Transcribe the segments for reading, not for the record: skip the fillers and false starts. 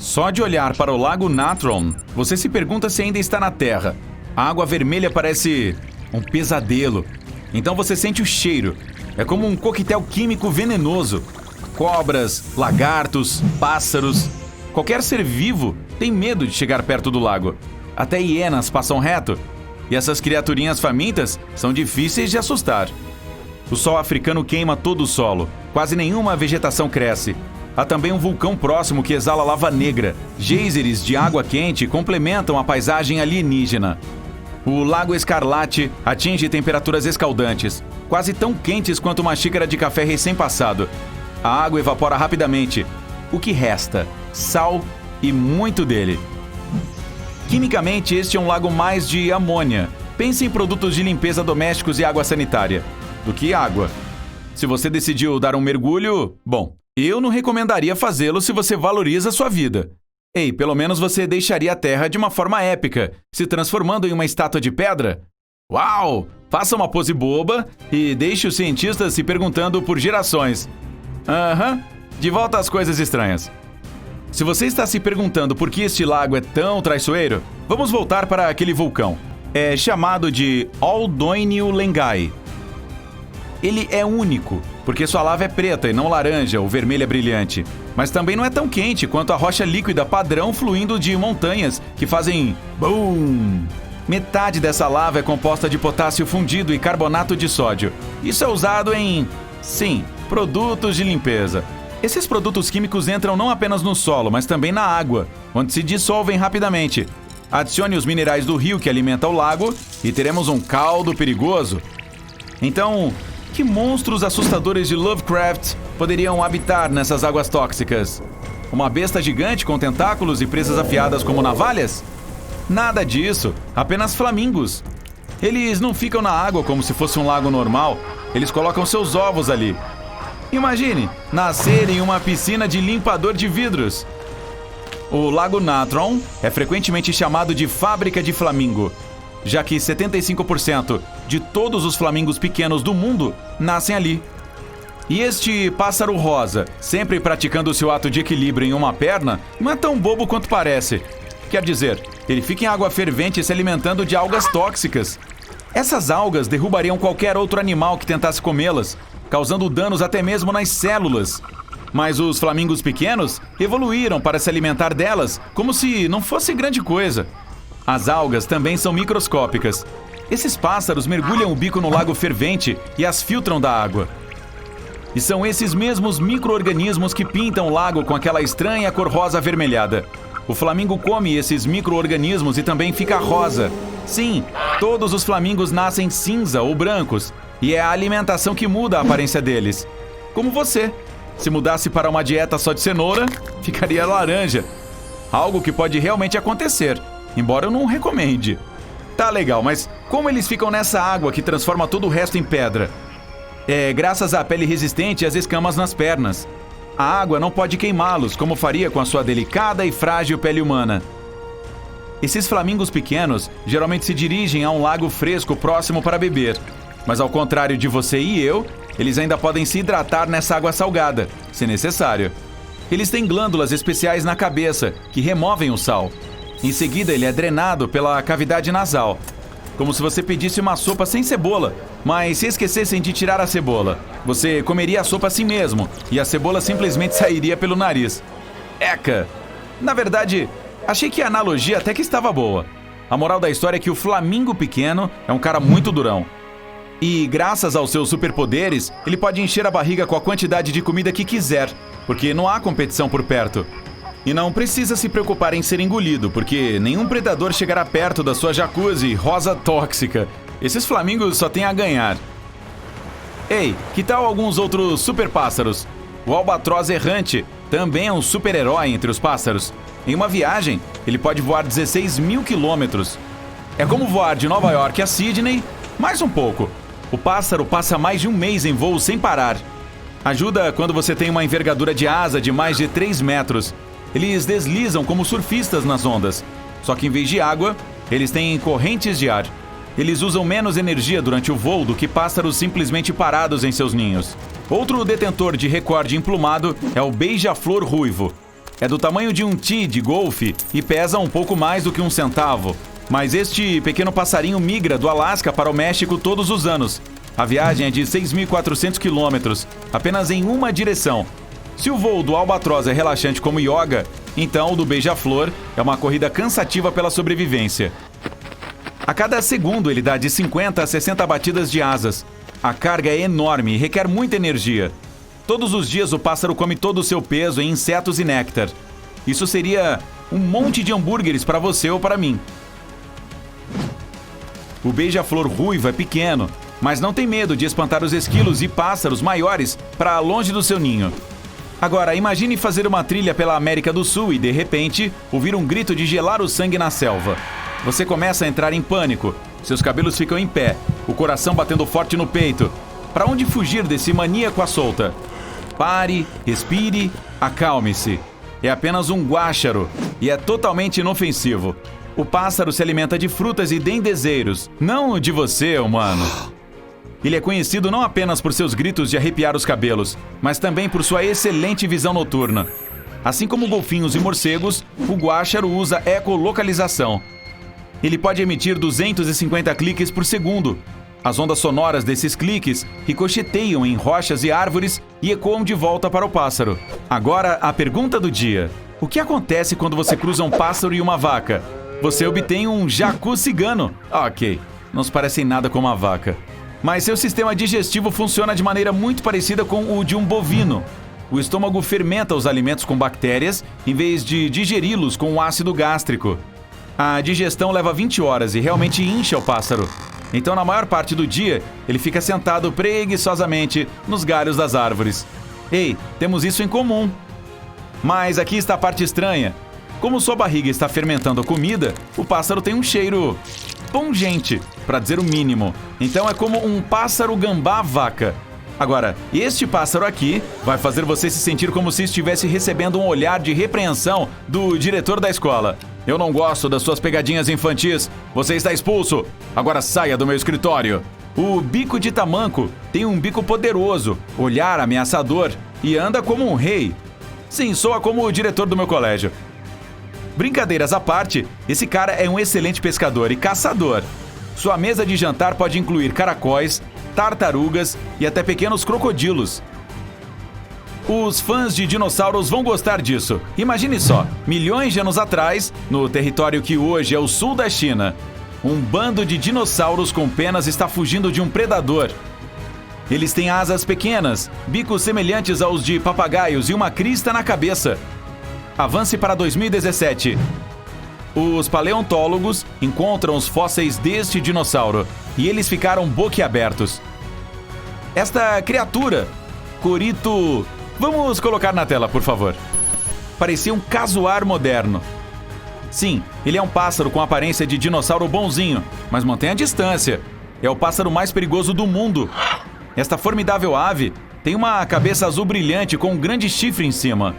Só de olhar para o Lago Natron, você se pergunta se ainda está na Terra. A água vermelha parece um pesadelo. Então você sente o cheiro. É como um coquetel químico venenoso. Cobras, lagartos, pássaros. Qualquer ser vivo tem medo de chegar perto do lago. Até hienas passam reto. E essas criaturinhas famintas são difíceis de assustar. O sol africano queima todo o solo. Quase nenhuma vegetação cresce. Há também um vulcão próximo que exala lava negra. Geysers de água quente complementam a paisagem alienígena. O Lago Escarlate atinge temperaturas escaldantes, quase tão quentes quanto uma xícara de café recém-passado. A água evapora rapidamente. O que resta? Sal e muito dele. Quimicamente, este é um lago mais de amônia. Pense em produtos de limpeza domésticos e água sanitária, do que água. Se você decidiu dar um mergulho, bom, eu não recomendaria fazê-lo se você valoriza a sua vida. Ei, pelo menos você deixaria a Terra de uma forma épica, se transformando em uma estátua de pedra? Uau! Faça uma pose boba e deixe os cientistas se perguntando por gerações. De volta às coisas estranhas. Se você está se perguntando por que este lago é tão traiçoeiro, vamos voltar para aquele vulcão. É chamado de Oldoinio Lengai. Ele é único, porque sua lava é preta e não laranja ou vermelha brilhante. Mas também não é tão quente quanto a rocha líquida padrão fluindo de montanhas que fazem BOOM! Metade dessa lava é composta de potássio fundido e carbonato de sódio. Isso é usado em, sim, produtos de limpeza. Esses produtos químicos entram não apenas no solo, mas também na água, onde se dissolvem rapidamente. Adicione os minerais do rio que alimenta o lago e teremos um caldo perigoso. Então, que monstros assustadores de Lovecraft poderiam habitar nessas águas tóxicas? Uma besta gigante com tentáculos e presas afiadas como navalhas? Nada disso, apenas flamingos. Eles não ficam na água como se fosse um lago normal, eles colocam seus ovos ali. Imagine nascer em uma piscina de limpador de vidros. O Lago Natron é frequentemente chamado de fábrica de flamingo, já que 75% de todos os flamingos pequenos do mundo nascem ali. E este pássaro rosa, sempre praticando seu ato de equilíbrio em uma perna, não é tão bobo quanto parece. Quer dizer, ele fica em água fervente se alimentando de algas tóxicas. Essas algas derrubariam qualquer outro animal que tentasse comê-las, causando danos até mesmo nas células. Mas os flamingos pequenos evoluíram para se alimentar delas como se não fosse grande coisa. As algas também são microscópicas. Esses pássaros mergulham o bico no lago fervente e as filtram da água. E são esses mesmos micro-organismos que pintam o lago com aquela estranha cor rosa avermelhada. O flamingo come esses micro-organismos e também fica rosa. Sim, todos os flamingos nascem cinza ou brancos, e é a alimentação que muda a aparência deles. Como você. Se mudasse para uma dieta só de cenoura, ficaria laranja. Algo que pode realmente acontecer, embora eu não recomende. Tá legal, mas como eles ficam nessa água que transforma todo o resto em pedra? É graças à pele resistente e às escamas nas pernas. A água não pode queimá-los, como faria com a sua delicada e frágil pele humana. Esses flamingos pequenos geralmente se dirigem a um lago fresco próximo para beber. Mas ao contrário de você e eu, eles ainda podem se hidratar nessa água salgada, se necessário. Eles têm glândulas especiais na cabeça, que removem o sal. Em seguida, ele é drenado pela cavidade nasal. Como se você pedisse uma sopa sem cebola, mas se esquecessem de tirar a cebola. Você comeria a sopa assim mesmo, e a cebola simplesmente sairia pelo nariz. Eca! Na verdade, achei que a analogia até que estava boa. A moral da história é que o flamingo pequeno é um cara muito durão. E, graças aos seus superpoderes, ele pode encher a barriga com a quantidade de comida que quiser, porque não há competição por perto. E não precisa se preocupar em ser engolido, porque nenhum predador chegará perto da sua jacuzzi rosa tóxica. Esses flamingos só têm a ganhar. Ei, que tal alguns outros super pássaros? O albatroz errante também é um super-herói entre os pássaros. Em uma viagem, ele pode voar 16 mil quilômetros. É como voar de Nova York a Sydney, mais um pouco. O pássaro passa mais de um mês em voo sem parar. Ajuda quando você tem uma envergadura de asa de mais de 3 metros. Eles deslizam como surfistas nas ondas. Só que em vez de água, eles têm correntes de ar. Eles usam menos energia durante o voo do que pássaros simplesmente parados em seus ninhos. Outro detentor de recorde emplumado é o beija-flor ruivo. É do tamanho de um tee de golfe e pesa um pouco mais do que 1 centavo. Mas este pequeno passarinho migra do Alasca para o México todos os anos. A viagem é de 6.400 quilômetros, apenas em uma direção. Se o voo do albatroz é relaxante como yoga, então o do beija-flor é uma corrida cansativa pela sobrevivência. A cada segundo ele dá de 50 a 60 batidas de asas. A carga é enorme e requer muita energia. Todos os dias o pássaro come todo o seu peso em insetos e néctar. Isso seria um monte de hambúrgueres para você ou para mim. O beija-flor ruivo é pequeno, mas não tem medo de espantar os esquilos e pássaros maiores para longe do seu ninho. Agora, imagine fazer uma trilha pela América do Sul e, de repente, ouvir um grito de gelar o sangue na selva. Você começa a entrar em pânico. Seus cabelos ficam em pé, o coração batendo forte no peito. Para onde fugir desse maníaco à solta? Pare, respire, acalme-se. É apenas um guáxaro e é totalmente inofensivo. O pássaro se alimenta de frutas e dendezeiros, não de você, humano. Ele é conhecido não apenas por seus gritos de arrepiar os cabelos, mas também por sua excelente visão noturna. Assim como golfinhos e morcegos, o guáxaro usa ecolocalização. Ele pode emitir 250 cliques por segundo. As ondas sonoras desses cliques ricocheteiam em rochas e árvores e ecoam de volta para o pássaro. Agora, a pergunta do dia. O que acontece quando você cruza um pássaro e uma vaca? Você obtém um jacu cigano. Ok, não se parecem nada com uma vaca. Mas seu sistema digestivo funciona de maneira muito parecida com o de um bovino. O estômago fermenta os alimentos com bactérias em vez de digeri-los com um ácido gástrico. A digestão leva 20 horas e realmente incha o pássaro. Então, na maior parte do dia, ele fica sentado preguiçosamente nos galhos das árvores. Ei, temos isso em comum. Mas aqui está a parte estranha. Como sua barriga está fermentando a comida, o pássaro tem um cheiro pungente, para dizer o mínimo. Então é como um pássaro gambá-vaca. Agora, este pássaro aqui vai fazer você se sentir como se estivesse recebendo um olhar de repreensão do diretor da escola. Eu não gosto das suas pegadinhas infantis. Você está expulso. Agora saia do meu escritório. O bico de tamanco tem um bico poderoso, olhar ameaçador e anda como um rei. Sim, soa como o diretor do meu colégio. Brincadeiras à parte, esse cara é um excelente pescador e caçador. Sua mesa de jantar pode incluir caracóis, tartarugas e até pequenos crocodilos. Os fãs de dinossauros vão gostar disso. Imagine só, milhões de anos atrás, no território que hoje é o sul da China, um bando de dinossauros com penas está fugindo de um predador. Eles têm asas pequenas, bicos semelhantes aos de papagaios e uma crista na cabeça. Avance para 2017. Os paleontólogos encontram os fósseis deste dinossauro e eles ficaram boquiabertos. Esta criatura, Corito... Vamos colocar na tela, por favor. Parecia um casuar moderno. Sim, ele é um pássaro com aparência de dinossauro bonzinho, mas mantém a distância. É o pássaro mais perigoso do mundo. Esta formidável ave tem uma cabeça azul brilhante com um grande chifre em cima.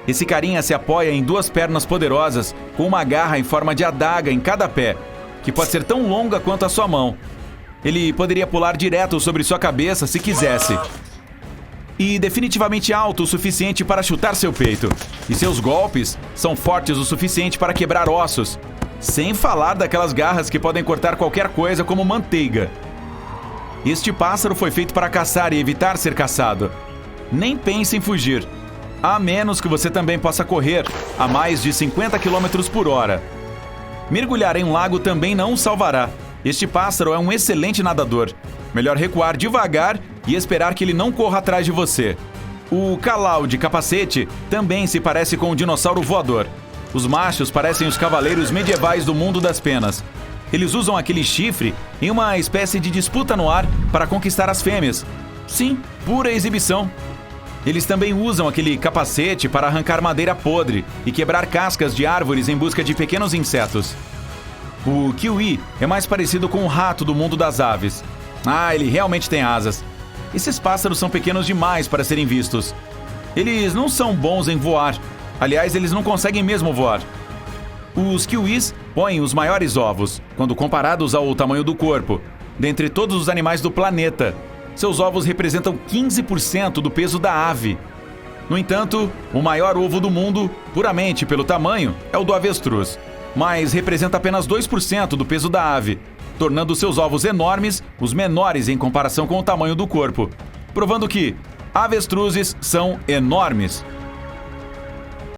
Esse carinha se apoia em 2 pernas poderosas, com uma garra em forma de adaga em cada pé, que pode ser tão longa quanto a sua mão. Ele poderia pular direto sobre sua cabeça se quisesse. E definitivamente alto o suficiente para chutar seu peito. E seus golpes são fortes o suficiente para quebrar ossos. Sem falar daquelas garras que podem cortar qualquer coisa como manteiga. Este pássaro foi feito para caçar e evitar ser caçado. Nem pense em fugir. A menos que você também possa correr a mais de 50 km por hora. Mergulhar em um lago também não o salvará. Este pássaro é um excelente nadador. Melhor recuar devagar e esperar que ele não corra atrás de você. O calau de capacete também se parece com um dinossauro voador. Os machos parecem os cavaleiros medievais do mundo das penas. Eles usam aquele chifre em uma espécie de disputa no ar para conquistar as fêmeas. Sim, pura exibição. Eles também usam aquele capacete para arrancar madeira podre e quebrar cascas de árvores em busca de pequenos insetos. O kiwi é mais parecido com o rato do mundo das aves. Ah, ele realmente tem asas. Esses pássaros são pequenos demais para serem vistos. Eles não são bons em voar. Aliás, eles não conseguem mesmo voar. Os kiwis põem os maiores ovos, quando comparados ao tamanho do corpo, dentre todos os animais do planeta. Seus ovos representam 15% do peso da ave. No entanto, o maior ovo do mundo, puramente pelo tamanho, é o do avestruz, mas representa apenas 2% do peso da ave, tornando seus ovos enormes os menores em comparação com o tamanho do corpo, provando que avestruzes são enormes.